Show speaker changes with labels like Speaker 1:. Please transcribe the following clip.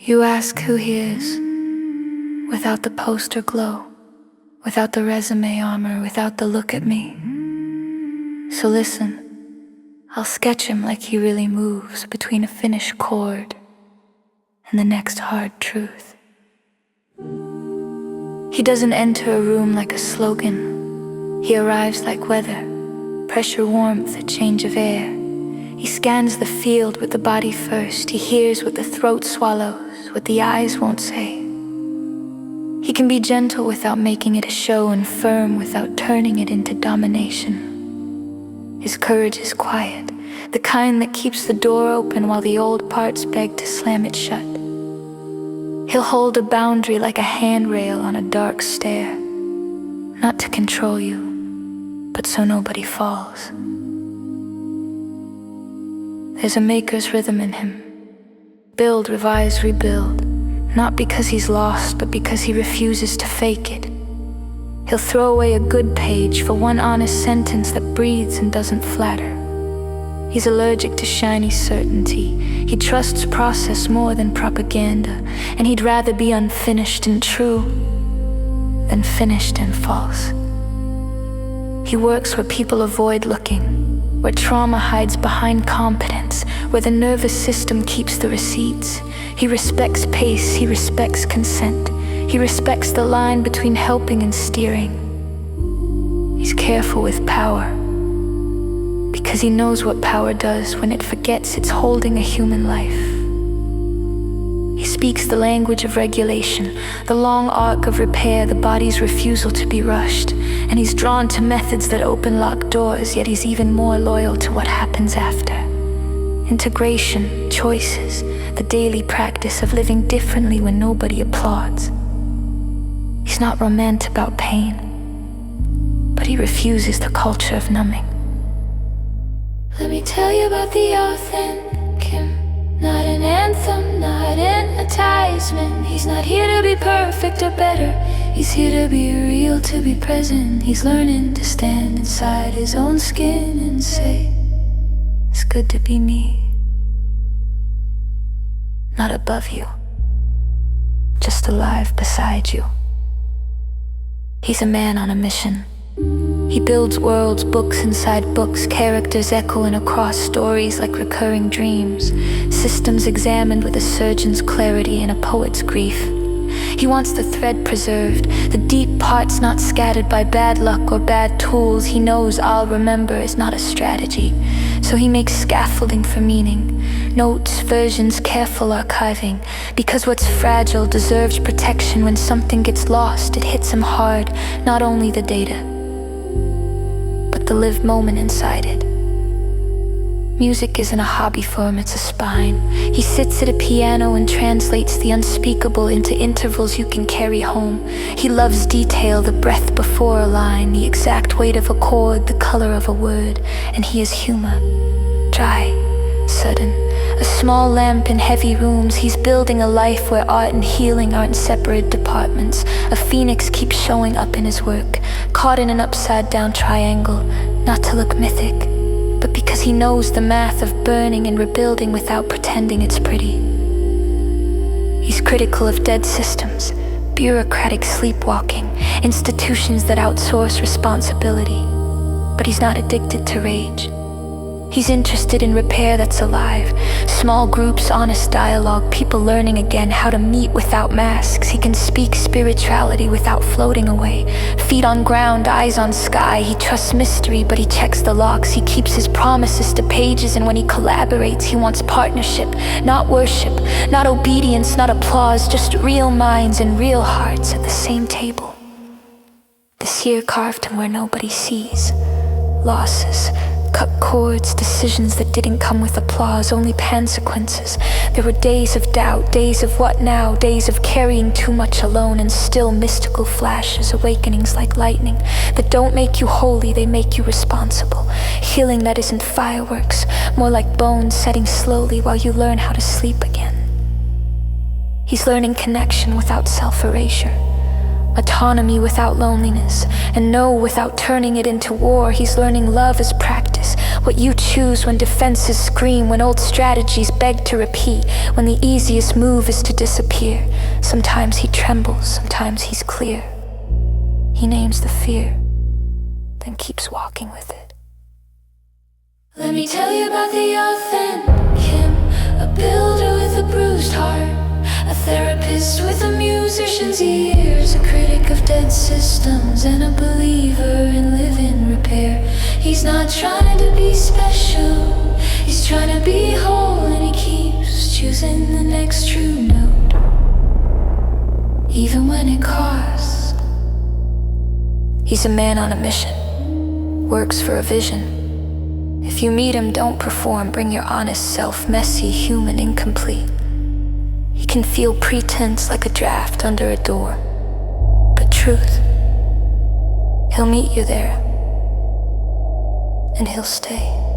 Speaker 1: You ask who he is, without the poster glow, without the resume armor, without the look at me. So listen, I'll sketch him like he really moves between a finished chord and the next hard truth. He doesn't enter a room like a slogan. He arrives like weather, pressure, warmth, a change of air. He scans the field with the body first. He hears what the throat swallows, what the eyes won't say. He can be gentle without making it a show, and firm without turning it into domination. His courage is quiet, the kind that keeps the door open while the old parts beg to slam it shut. He'll hold a boundary like a handrail on a dark stair, not to control you, but so nobody falls. There's a maker's rhythm in him. Build, revise, rebuild. Not because he's lost, but because he refuses to fake it. He'll throw away a good page for one honest sentence that breathes and doesn't flatter. He's allergic to shiny certainty. He trusts process more than propaganda, and he'd rather be unfinished and true than finished and false. He works where people avoid looking, where trauma hides behind competence, where the nervous system keeps the receipts. He respects pace, he respects consent. He respects the line between helping and steering. He's careful with power, because he knows what power does when it forgets it's holding a human life. He speaks the language of regulation, the long arc of repair, the body's refusal to be rushed. And he's drawn to methods that open locked doors, yet he's even more loyal to what happens after. Integration, choices, the daily practice of living differently when nobody applauds. He's not romantic about pain, but he refuses the culture of numbing. Let me tell you about the authentic him. Not an anthem, not an advertisement. He's not here to be perfect or better. He's here to be real, to be present. He's learning to stand inside his own skin and say, it's good to be me. Not above you, just alive beside you. He's a man on a mission. He builds worlds, books inside books, characters echoing across stories like recurring dreams, systems examined with a surgeon's clarity and a poet's grief. He wants the thread preserved, the deep parts not scattered by bad luck or bad tools. He knows I'll remember is not a strategy, so he makes scaffolding for meaning, notes, versions, careful archiving, because what's fragile deserves protection. When something gets lost, it hits him hard, not only the data, but the lived moment inside it. Music isn't a hobby for him, it's a spine. He sits at a piano and translates the unspeakable into intervals you can carry home. He loves detail, the breath before a line, the exact weight of a chord, the color of a word. And he is humor, dry, sudden. A small lamp in heavy rooms. He's building a life where art and healing aren't separate departments. A phoenix keeps showing up in his work, caught in an upside-down triangle, not to look mythic, but because he knows the math of burning and rebuilding without pretending it's pretty. He's critical of dead systems, bureaucratic sleepwalking, institutions that outsource responsibility. But he's not addicted to rage. He's interested in repair that's alive. Small groups, honest dialogue, people learning again how to meet without masks. He can speak spirituality without floating away. Feet on ground, eyes on sky. He trusts mystery, but he checks the locks. He keeps his promises to pages, and when he collaborates, he wants partnership, not worship, not obedience, not applause, just real minds and real hearts at the same table. This year carved him where nobody sees. Losses, cut cords, decisions that didn't come with applause, only consequences. There were days of doubt, days of what now, days of carrying too much alone, and still mystical flashes, awakenings like lightning that don't make you holy, they make you responsible. Healing that isn't fireworks, more like bones setting slowly while you learn how to sleep again. He's learning connection without self-erasure, autonomy without loneliness, and no without turning it into war. He's learning love as practice, what you choose choose when defenses scream, when old strategies beg to repeat, when the easiest move is to disappear. Sometimes he trembles, sometimes he's clear. He names the fear, then keeps walking with it. Let me tell you about the authentic him, a builder with a bruised heart, a therapist with a musician's ears, a critic of dead systems and a believer in live-in repair. He's not trying to be special, he's trying to be whole, and he keeps choosing the next true note, even when it costs. He's a man on a mission, works for a vision. If you meet him, don't perform, bring your honest self, messy, human, incomplete. He can feel pretense like a draft under a door, but truth, he'll meet you there, and he'll stay.